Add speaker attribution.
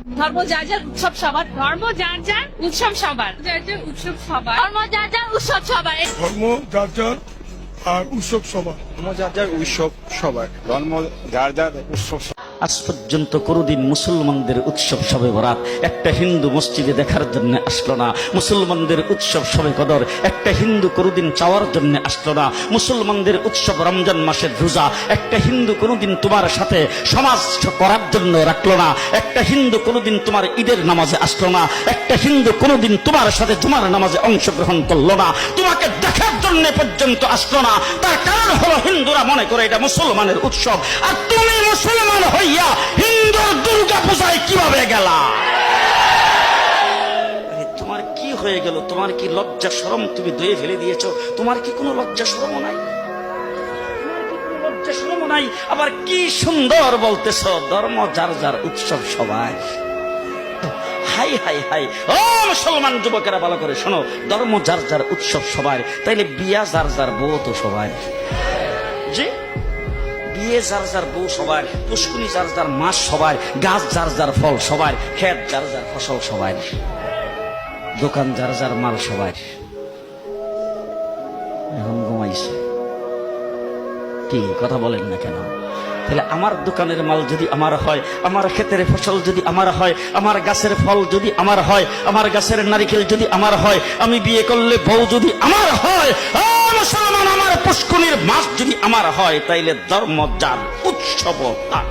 Speaker 1: ধর্ম যার যার উৎসব সবার, ধর্ম যার যার উৎসব সবার, যার যার উৎসব সবার, ধর্ম যার যার উৎসব সবার,
Speaker 2: ধর্ম যার যার আর উৎসব সবার।
Speaker 3: ধর্ম যার যার উৎসব সবার, ধর্ম যার যার উৎসব।
Speaker 4: আজ পর্যন্ত কোনদিন মুসলমানদের উৎসব শবে বরাত একটা হিন্দু মসজিদে দেখার জন্য আসলো না। মুসলমানদের উৎসব শবে কদর একটা হিন্দু কোনদিন চাওয়ার জন্য আসলো না। মুসলমানদের উৎসব রমজান মাসের রোজা একটা হিন্দু কোনদিন তোমার সাথে সমাজ করার জন্য রাখলো না। একটা হিন্দু কোনদিন তোমার ঈদের নামাজে আসলো না। একটা হিন্দু কোনদিন তোমার সাথে জুমার নামাজে অংশগ্রহণ করলো না, তোমাকে দেখার জন্য পর্যন্ত আসলো না। তার কারণ হলো হিন্দুরা মনে করে এটা মুসলমানের উৎসব, আর তুমি মুসলমান হইয়া হিন্দুর দুর্গা পূজায় কিভাবে গেলা? তোমার কি হয়ে গেল? তোমার কি লজ্জা শরম তুমি ধুয়ে ফেলে দিয়েছো? তোমার কি কোনো লজ্জা শরম নাই? লজ্জা শরম নাই? আবার কি সুন্দর বলতেছ, ধর্ম যার যার উৎসব সবাই। হাই হাই হাই, ও মুসলমান যুবকেরা ভালো করে শোনো, ধর্ম যার যার উৎসব সবার, তাইলে বিয়া যার যার বউ তো সবার। জি, বিয়ে যার যার বউ সবার, পুষ্কুনি যার যার মাস সবার, গাছ যার যার ফল সবার, ক্ষেত যার যার ফসল সবার, দোকান যার যার মাল সবার। এখন ঘুমাইছে কি কথা বলেন না কেন? তাহলে আমার দোকানের মাল যদি আমার হয়, আমার ক্ষেতের ফসল যদি আমার হয়, আমার গাছের ফল যদি আমার হয়, আমার গাছের নারিকেল যদি আমার হয়, আমি বিয়ে করলে বউ যদি আমার হয়, মুসলমান আমার পুষ্কুনির মাছ যদি আমার হয়, তাইলে ধর্ম যার উৎসব তার।